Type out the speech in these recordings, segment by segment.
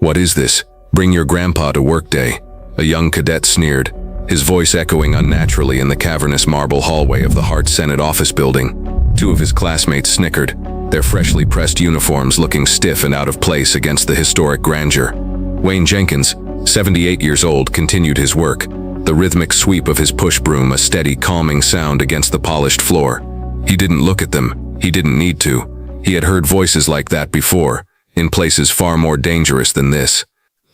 "What is this? Bring your grandpa to work day," a young cadet sneered, his voice echoing unnaturally in the cavernous marble hallway of the Hart Senate office building. Two of his classmates snickered, their freshly pressed uniforms looking stiff and out of place against the historic grandeur. Wayne Jenkins, 78 years old, continued his work, the rhythmic sweep of his push broom a steady, calming sound against the polished floor. He didn't look at them. He didn't need to. He had heard voices like that before, in places far more dangerous than this.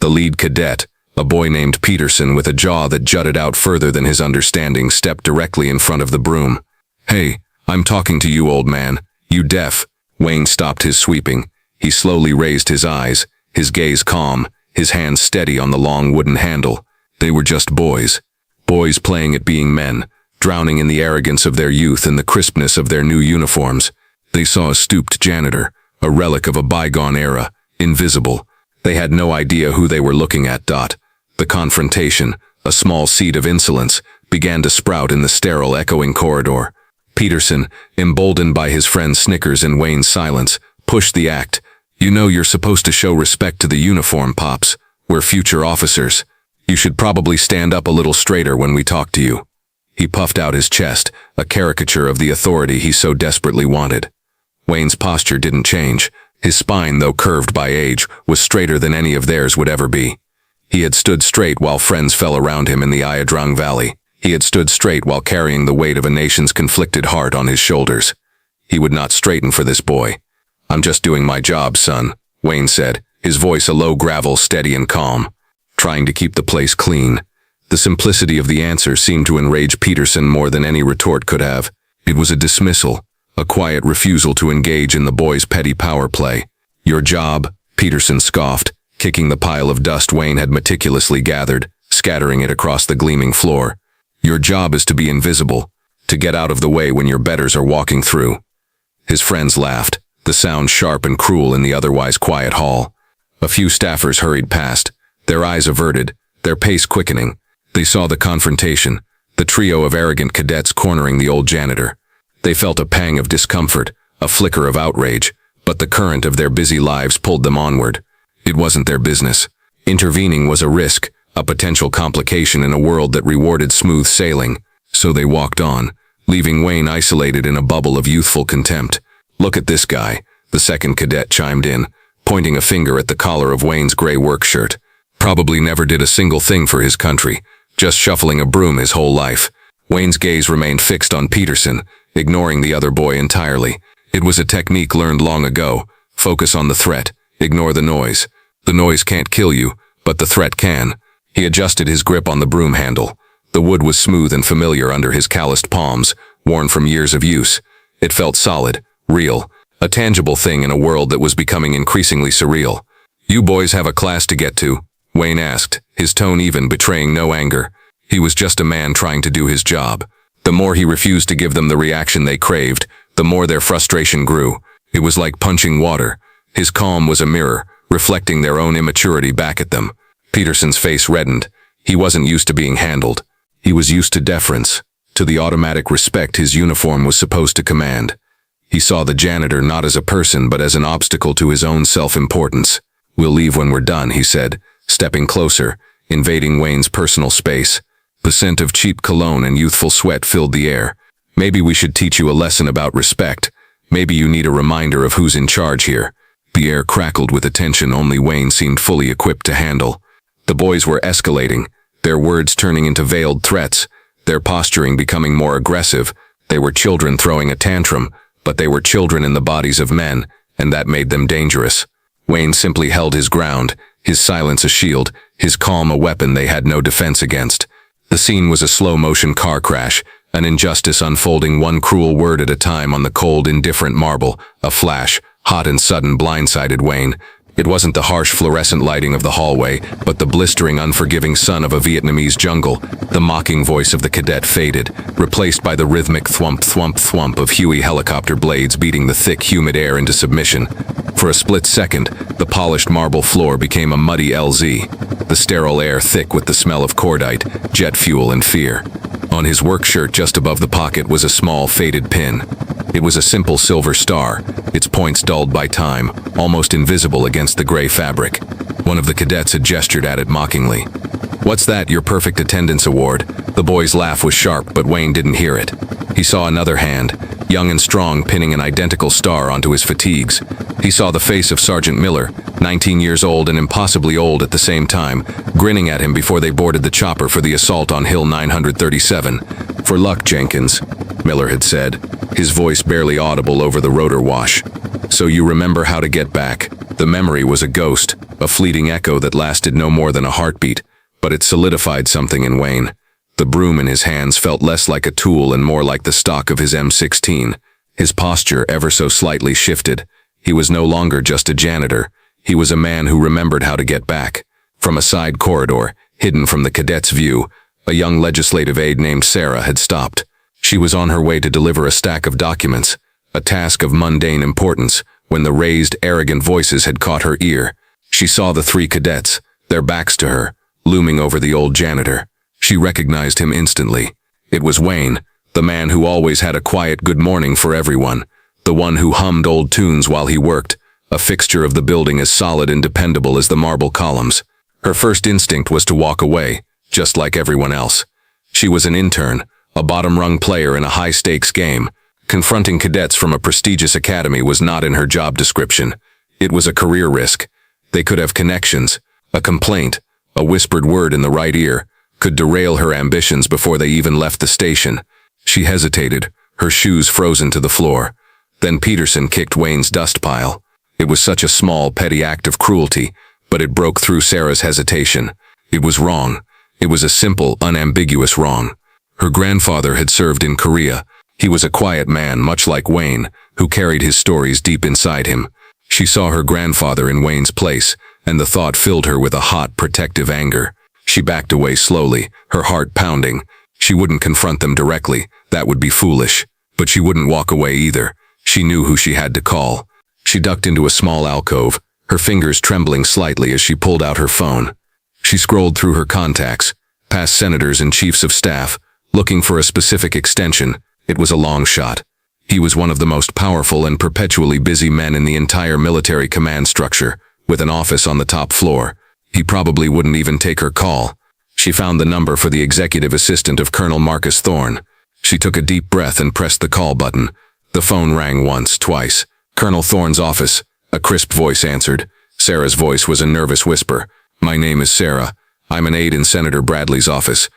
The lead cadet, a boy named Peterson with a jaw that jutted out further than his understanding, stepped directly in front of the broom. "Hey, I'm talking to you, old man. You deaf?" Wayne stopped his sweeping. He slowly raised his eyes, his gaze calm, his hands steady on the long wooden handle. They were just boys. Boys playing at being men, drowning in the arrogance of their youth and the crispness of their new uniforms. They saw a stooped janitor, a relic of a bygone era, invisible. They had no idea who they were looking at. The confrontation, a small seed of insolence, began to sprout in the sterile, echoing corridor. Peterson, emboldened by his friend's snickers and Wayne's silence, pushed the act. "You know you're supposed to show respect to the uniform, Pops. We're future officers. You should probably stand up a little straighter when we talk to you." He puffed out his chest, a caricature of the authority he so desperately wanted. Wayne's posture didn't change. His spine, though curved by age, was straighter than any of theirs would ever be. He had stood straight while friends fell around him in the Iadrang Valley. He had stood straight while carrying the weight of a nation's conflicted heart on his shoulders. He would not straighten for this boy. "I'm just doing my job, son," Wayne said, his voice a low gravel, steady and calm. "Trying to keep the place clean." The simplicity of the answer seemed to enrage Peterson more than any retort could have. It was a dismissal, a quiet refusal to engage in the boy's petty power play. "Your job?" Peterson scoffed, kicking the pile of dust Wayne had meticulously gathered, scattering it across the gleaming floor. "Your job is to be invisible, to get out of the way when your betters are walking through." His friends laughed, the sound sharp and cruel in the otherwise quiet hall. A few staffers hurried past, their eyes averted, their pace quickening. They saw the confrontation, the trio of arrogant cadets cornering the old janitor. They felt a pang of discomfort, a flicker of outrage, but the current of their busy lives pulled them onward. It wasn't their business. Intervening was a risk, a potential complication in a world that rewarded smooth sailing. So they walked on, leaving Wayne isolated in a bubble of youthful contempt. "Look at this guy," the second cadet chimed in, pointing a finger at the collar of Wayne's gray work shirt. "Probably never did a single thing for his country, just shuffling a broom his whole life." Wayne's gaze remained fixed on Peterson, ignoring the other boy entirely. It was a technique learned long ago. Focus on the threat, ignore the noise. The noise can't kill you, but the threat can. He adjusted his grip on the broom handle. The wood was smooth and familiar under his calloused palms, worn from years of use. It felt solid, real, a tangible thing in a world that was becoming increasingly surreal. "You boys have a class to get to?" Wayne asked, his tone even, betraying no anger. He was just a man trying to do his job. The more he refused to give them the reaction they craved, the more their frustration grew. It was like punching water. His calm was a mirror, reflecting their own immaturity back at them. Peterson's face reddened. He wasn't used to being handled. He was used to deference, to the automatic respect his uniform was supposed to command. He saw the janitor not as a person but as an obstacle to his own self-importance. "We'll leave when we're done," he said, stepping closer, invading Wayne's personal space. The scent of cheap cologne and youthful sweat filled the air. "Maybe we should teach you a lesson about respect. Maybe you need a reminder of who's in charge here." The air crackled with a tension only Wayne seemed fully equipped to handle. The boys were escalating, their words turning into veiled threats, their posturing becoming more aggressive. They were children throwing a tantrum, but they were children in the bodies of men, and that made them dangerous. Wayne simply held his ground, his silence a shield, his calm a weapon they had no defense against. The scene was a slow-motion car crash, an injustice unfolding one cruel word at a time on the cold, indifferent marble. A flash, hot and sudden, blindsided Wayne. It wasn't the harsh fluorescent lighting of the hallway, but the blistering, unforgiving sun of a Vietnamese jungle. The mocking voice of the cadet faded, replaced by the rhythmic thwump thwump thwump of Huey helicopter blades beating the thick, humid air into submission. For a split second, the polished marble floor became a muddy LZ, the sterile air thick with the smell of cordite, jet fuel and fear. On his work shirt just above the pocket was a small, faded pin. It was a simple silver star, its points dulled by time, almost invisible against the gray fabric. One of the cadets had gestured at it mockingly. "What's that, your perfect attendance award?" The boy's laugh was sharp, but Wayne didn't hear it. He saw another hand, young and strong, pinning an identical star onto his fatigues. He saw the face of Sergeant Miller, 19 years old and impossibly old at the same time, grinning at him before they boarded the chopper for the assault on Hill 937. "For luck, Jenkins," Miller had said, his voice barely audible over the rotor wash. "So you remember how to get back." The memory was a ghost, a fleeting echo that lasted no more than a heartbeat, but it solidified something in Wayne. The broom in his hands felt less like a tool and more like the stock of his M16. His posture ever so slightly shifted. He was no longer just a janitor. He was a man who remembered how to get back. From a side corridor, hidden from the cadet's view, a young legislative aide named Sarah had stopped. She was on her way to deliver a stack of documents, a task of mundane importance, when the raised, arrogant voices had caught her ear. She saw the three cadets, their backs to her, looming over the old janitor. She recognized him instantly. It was Wayne, the man who always had a quiet good morning for everyone, the one who hummed old tunes while he worked, a fixture of the building as solid and dependable as the marble columns. Her first instinct was to walk away, just like everyone else. She was an intern, a bottom-rung player in a high-stakes game. Confronting cadets from a prestigious academy was not in her job description. It was a career risk. They could have connections. A complaint, a whispered word in the right ear, could derail her ambitions before they even left the station. She hesitated, her shoes frozen to the floor. Then Peterson kicked Wayne's dust pile. It was such a small, petty act of cruelty, but it broke through Sarah's hesitation. It was wrong. It was a simple, unambiguous wrong. Her grandfather had served in Korea. He was a quiet man, much like Wayne, who carried his stories deep inside him. She saw her grandfather in Wayne's place, and the thought filled her with a hot, protective anger. She backed away slowly, her heart pounding. She wouldn't confront them directly. That would be foolish. But she wouldn't walk away either. She knew who she had to call. She ducked into a small alcove, her fingers trembling slightly as she pulled out her phone. She scrolled through her contacts, past senators and chiefs of staff, looking for a specific extension. It was a long shot. He was one of the most powerful and perpetually busy men in the entire military command structure, with an office on the top floor. He probably wouldn't even take her call. She found the number for the executive assistant of Colonel Marcus Thorne. She took a deep breath and pressed the call button. The phone rang once, twice. Colonel Thorne's office. A crisp voice answered. Sarah's voice was a nervous whisper. "My name is Sarah. I'm an aide in Senator Bradley's office.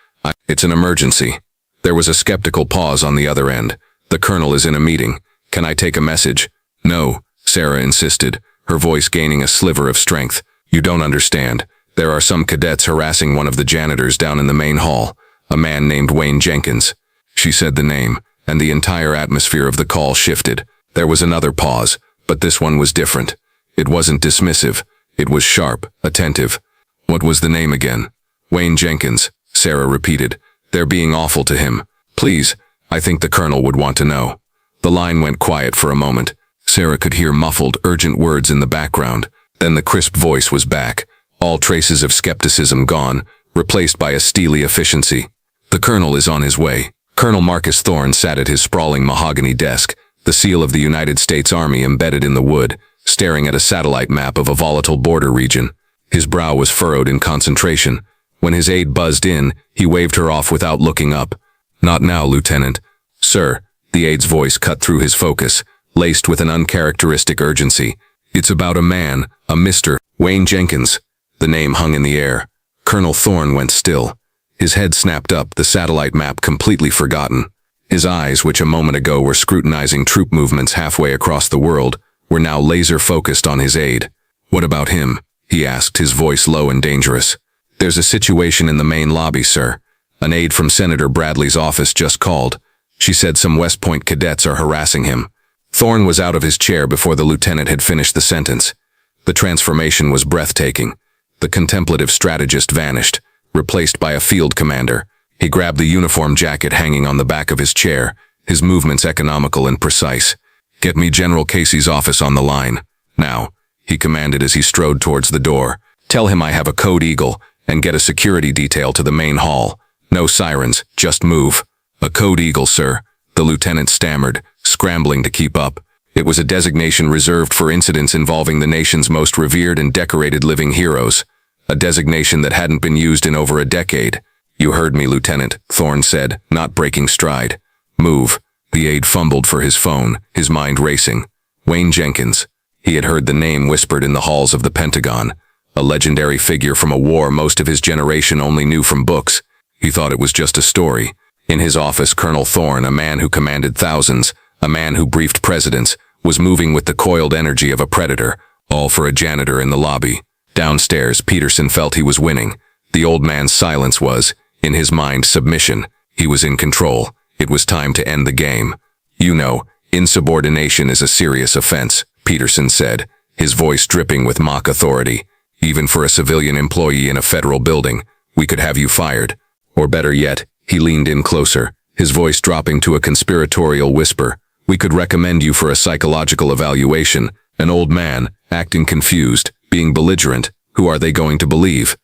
It's an emergency." There was a skeptical pause on the other end. "The colonel is in a meeting. Can I take a message?" "No," Sarah insisted, her voice gaining a sliver of strength. "You don't understand. There are some cadets harassing one of the janitors down in the main hall, a man named Wayne Jenkins." She said the name, and the entire atmosphere of the call shifted. There was another pause, but this one was different. It wasn't dismissive. It was sharp, attentive. "What was the name again?" "Wayne Jenkins," Sarah repeated. "They're being awful to him. Please, I think the colonel would want to know." The line went quiet for a moment. Sarah could hear muffled, urgent words in the background. Then the crisp voice was back, all traces of skepticism gone, replaced by a steely efficiency. "The colonel is on his way." Colonel Marcus Thorne sat at his sprawling mahogany desk, the seal of the United States Army embedded in the wood, staring at a satellite map of a volatile border region. His brow was furrowed in concentration. When his aide buzzed in, he waved her off without looking up. "Not now, Lieutenant." "Sir," the aide's voice cut through his focus, laced with an uncharacteristic urgency. "It's about a man, a Mr. Wayne Jenkins." The name hung in the air. Colonel Thorne went still. His head snapped up, the satellite map completely forgotten. His eyes, which a moment ago were scrutinizing troop movements halfway across the world, were now laser-focused on his aide. "What about him?" he asked, his voice low and dangerous. "There's a situation in the main lobby, sir. An aide from Senator Bradley's office just called. She said some West Point cadets are harassing him." Thorne was out of his chair before the lieutenant had finished the sentence. The transformation was breathtaking. The contemplative strategist vanished, replaced by a field commander. He grabbed the uniform jacket hanging on the back of his chair, his movements economical and precise. "Get me General Casey's office on the line. Now," he commanded as he strode towards the door. "Tell him I have a code Eagle, and get a security detail to the main hall. No sirens, just move." "A code Eagle, sir," the lieutenant stammered, scrambling to keep up. It was a designation reserved for incidents involving the nation's most revered and decorated living heroes. a designation that hadn't been used in over a decade. "You heard me, Lieutenant," Thorne said, not breaking stride. "Move." The aide fumbled for his phone, his mind racing. Wayne Jenkins. He had heard the name whispered in the halls of the Pentagon. A legendary figure from a war most of his generation only knew from books. He thought it was just a story. In his office, Colonel Thorne, a man who commanded thousands, a man who briefed presidents, was moving with the coiled energy of a predator, all for a janitor in the lobby. Downstairs, Peterson felt he was winning. The old man's silence was, in his mind, submission. He was in control. It was time to end the game. "You know, insubordination is a serious offense," Peterson said, his voice dripping with mock authority. "Even for a civilian employee in a federal building, we could have you fired. Or better yet," he leaned in closer, his voice dropping to a conspiratorial whisper, "we could recommend you for a psychological evaluation." An old man, acting confused, being belligerent. Who are they going to believe?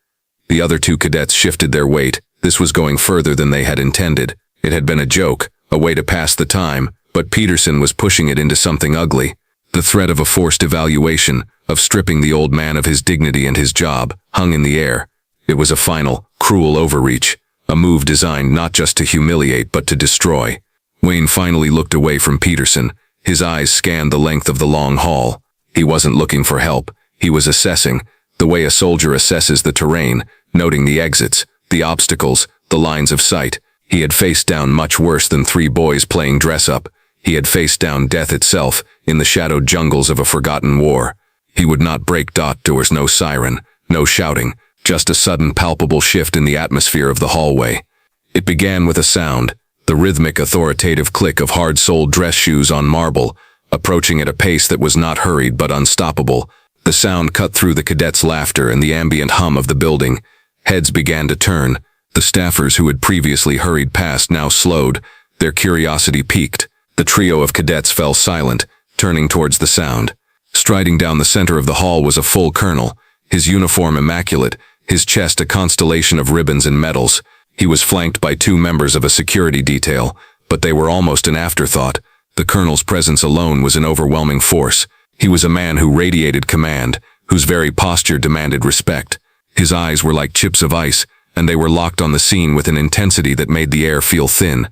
The other two cadets shifted their weight. This was going further than they had intended. It had been a joke, a way to pass the time, but Peterson was pushing it into something ugly. The threat of a forced evaluation, of stripping the old man of his dignity and his job, hung in the air. It was a final, cruel overreach, a move designed not just to humiliate but to destroy. Wayne finally looked away from Peterson. His eyes scanned the length of the long hall. He wasn't looking for help. He was assessing, the way a soldier assesses the terrain, noting the exits, the obstacles, the lines of sight. He had faced down much worse than three boys playing dress-up. He had faced down death itself, in the shadowed jungles of a forgotten war. He would not break doors, no siren, no shouting, just a sudden palpable shift in the atmosphere of the hallway. It began with a sound, the rhythmic, authoritative click of hard-soled dress shoes on marble, approaching at a pace that was not hurried but unstoppable. The sound cut through the cadets' laughter and the ambient hum of the building. Heads began to turn. The staffers who had previously hurried past now slowed. Their curiosity piqued. The trio of cadets fell silent, turning towards the sound. Striding down the center of the hall was a full colonel, his uniform immaculate, his chest a constellation of ribbons and medals. He was flanked by two members of a security detail, but they were almost an afterthought. The colonel's presence alone was an overwhelming force. He was a man who radiated command, whose very posture demanded respect. His eyes were like chips of ice, and they were locked on the scene with an intensity that made the air feel thin.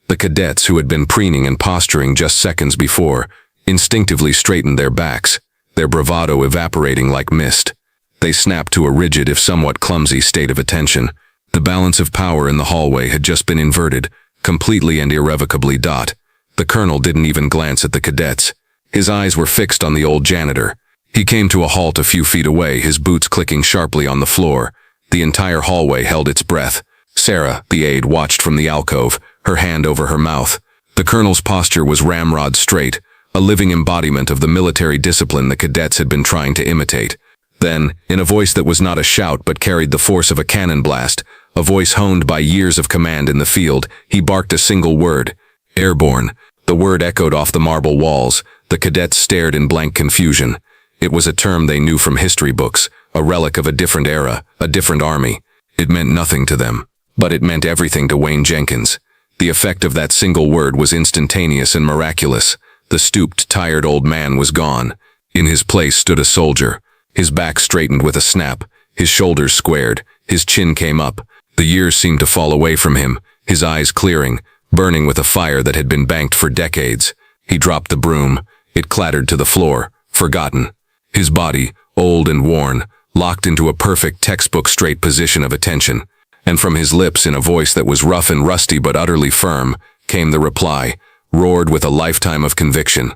The cadets who had been preening and posturing just seconds before instinctively straightened their backs, their bravado evaporating like mist. They snapped to a rigid, if somewhat clumsy, state of attention. The balance of power in the hallway had just been inverted, completely and irrevocably. The colonel didn't even glance at the cadets. His eyes were fixed on the old janitor. He came to a halt a few feet away, his boots clicking sharply on the floor. The entire hallway held its breath. Sarah, the aide, watched from the alcove, her hand over her mouth. The colonel's posture was ramrod straight, a living embodiment of the military discipline the cadets had been trying to imitate. Then, in a voice that was not a shout but carried the force of a cannon blast, a voice honed by years of command in the field, he barked a single word: "Airborne." The word echoed off the marble walls. The cadets stared in blank confusion. It was a term they knew from history books, a relic of a different era, a different army. It meant nothing to them, but it meant everything to Wayne Jenkins. The effect of that single word was instantaneous and miraculous. The stooped, tired old man was gone. In his place stood a soldier. His back straightened with a snap, his shoulders squared, his chin came up. The years seemed to fall away from him, his eyes clearing, burning with a fire that had been banked for decades. He dropped the broom. It clattered to the floor, forgotten. His body, old and worn, locked into a perfect textbook straight position of attention. And from his lips, in a voice that was rough and rusty but utterly firm, came the reply, roared with a lifetime of conviction.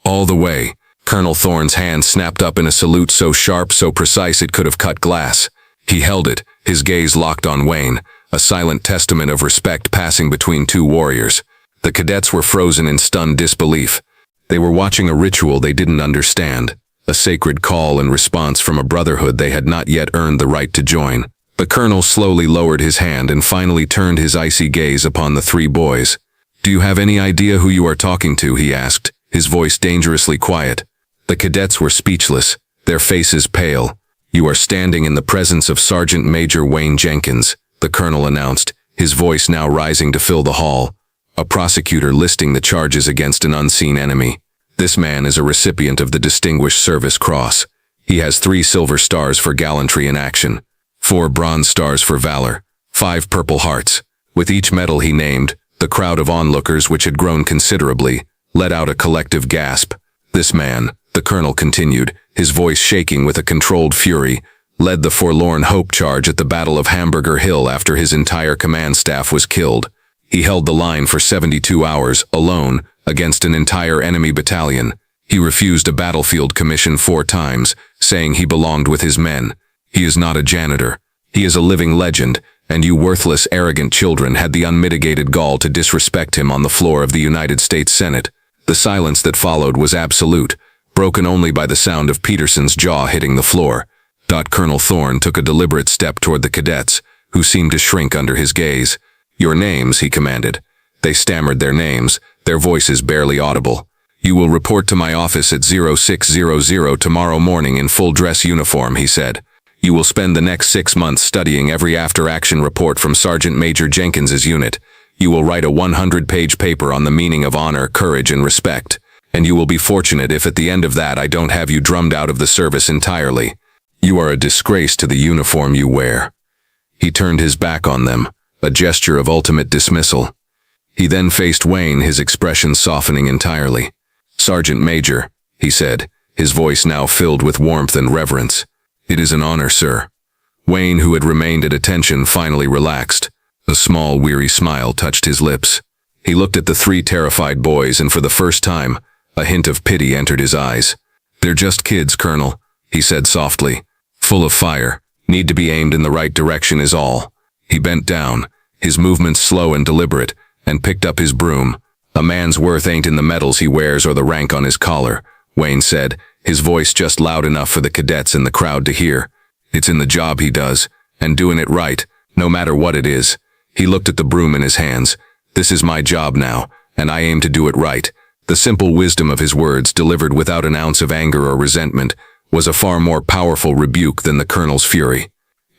"All the way." Colonel Thorne's hand snapped up in a salute so sharp, so precise it could have cut glass. He held it, his gaze locked on Wayne, a silent testament of respect passing between two warriors. The cadets were frozen in stunned disbelief. They were watching a ritual they didn't understand, a sacred call and response from a brotherhood they had not yet earned the right to join. The colonel slowly lowered his hand and finally turned his icy gaze upon the three boys. "Do you have any idea who you are talking to?" he asked, his voice dangerously quiet. The cadets were speechless, their faces pale. "You are standing in the presence of Sergeant Major Wayne Jenkins," the colonel announced, his voice now rising to fill the hall. "A prosecutor listing the charges against an unseen enemy. This man is a recipient of the Distinguished Service Cross. He has 3 silver stars for gallantry in action. 4 bronze stars for valor, 5 purple hearts. With each medal he named, the crowd of onlookers, which had grown considerably, let out a collective gasp. This man, the colonel continued, his voice shaking with a controlled fury, led the forlorn hope charge at the Battle of Hamburger Hill after his entire command staff was killed. He held the line for 72 hours, alone, against an entire enemy battalion. He refused a battlefield commission 4 times, saying he belonged with his men. He is not a janitor. He is a living legend, and you worthless, arrogant children had the unmitigated gall to disrespect him on the floor of the United States Senate. The silence that followed was absolute, broken only by the sound of Peterson's jaw hitting the floor. Colonel Thorne took a deliberate step toward the cadets, who seemed to shrink under his gaze. "Your names," he commanded. They stammered their names, their voices barely audible. "You will report to my office at 0600 tomorrow morning in full dress uniform," he said. "You will spend the next 6 months studying every after-action report from Sergeant Major Jenkins's unit. You will write a 100-page paper on the meaning of honor, courage, and respect. And you will be fortunate if at the end of that I don't have you drummed out of the service entirely. You are a disgrace to the uniform you wear." He turned his back on them, a gesture of ultimate dismissal. He then faced Wayne, his expression softening entirely. "Sergeant Major," he said, his voice now filled with warmth and reverence. "It is an honor, sir." Wayne, who had remained at attention, finally relaxed. A small, weary smile touched his lips. He looked at the 3 terrified boys, and for the first time, a hint of pity entered his eyes. "They're just kids, Colonel," he said softly. "Full of fire. Need to be aimed in the right direction is all." He bent down, his movements slow and deliberate, and picked up his broom. "A man's worth ain't in the medals he wears or the rank on his collar," Wayne said, his voice just loud enough for the cadets in the crowd to hear. "It's in the job he does, and doing it right, no matter what it is." He looked at the broom in his hands. "This is my job now, and I aim to do it right." The simple wisdom of his words, delivered without an ounce of anger or resentment, was a far more powerful rebuke than the colonel's fury.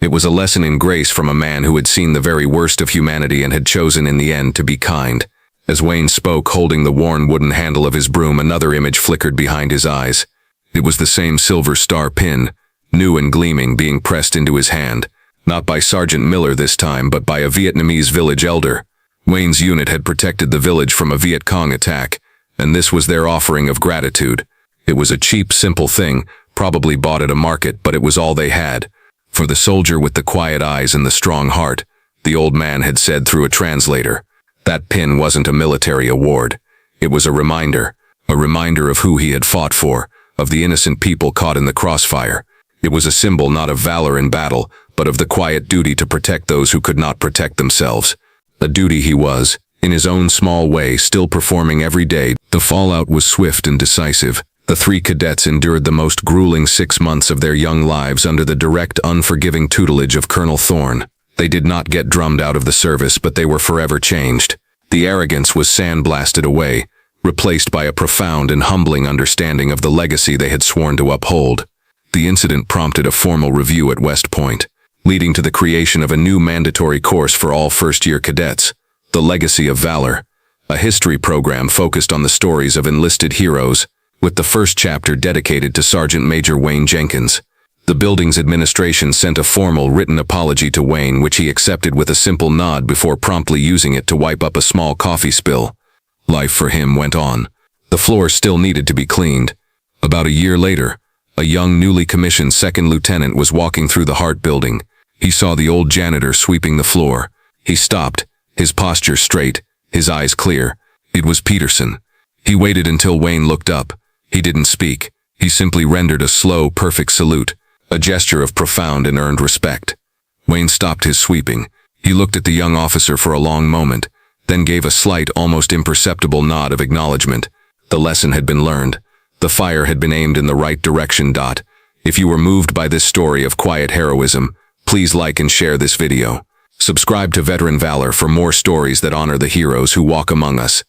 It was a lesson in grace from a man who had seen the very worst of humanity and had chosen in the end to be kind. As Wayne spoke, holding the worn wooden handle of his broom, another image flickered behind his eyes. It was the same silver star pin, new and gleaming, being pressed into his hand, not by Sergeant Miller this time, but by a Vietnamese village elder. Wayne's unit had protected the village from a Viet Cong attack, and this was their offering of gratitude. It was a cheap, simple thing, probably bought at a market, but it was all they had. For the soldier with the quiet eyes and the strong heart, the old man had said through a translator. That pin wasn't a military award. It was a reminder of who he had fought for, of the innocent people caught in the crossfire. It was a symbol not of valor in battle, but of the quiet duty to protect those who could not protect themselves. A duty he was, in his own small way, still performing every day. The fallout was swift and decisive. The 3 cadets endured the most grueling 6 months of their young lives under the direct, unforgiving tutelage of Colonel Thorne. They did not get drummed out of the service, but they were forever changed. The arrogance was sandblasted away, replaced by a profound and humbling understanding of the legacy they had sworn to uphold. The incident prompted a formal review at West Point, leading to the creation of a new mandatory course for all first-year cadets, The Legacy of Valor, a history program focused on the stories of enlisted heroes, with the first chapter dedicated to Sergeant Major Wayne Jenkins. The building's administration sent a formal written apology to Wayne, which he accepted with a simple nod before promptly using it to wipe up a small coffee spill. Life for him went on. The floor still needed to be cleaned. About a year later, a young newly commissioned second lieutenant was walking through the Hart building. He saw the old janitor sweeping the floor. He stopped, his posture straight, his eyes clear. It was Peterson. He waited until Wayne looked up. He didn't speak. He simply rendered a slow, perfect salute, a gesture of profound and earned respect. Wayne stopped his sweeping. He looked at the young officer for a long moment, then gave a slight, almost imperceptible nod of acknowledgement. The lesson had been learned. The fire had been aimed in the right direction. If you were moved by this story of quiet heroism, please like and share this video. Subscribe to Veteran Valor for more stories that honor the heroes who walk among us.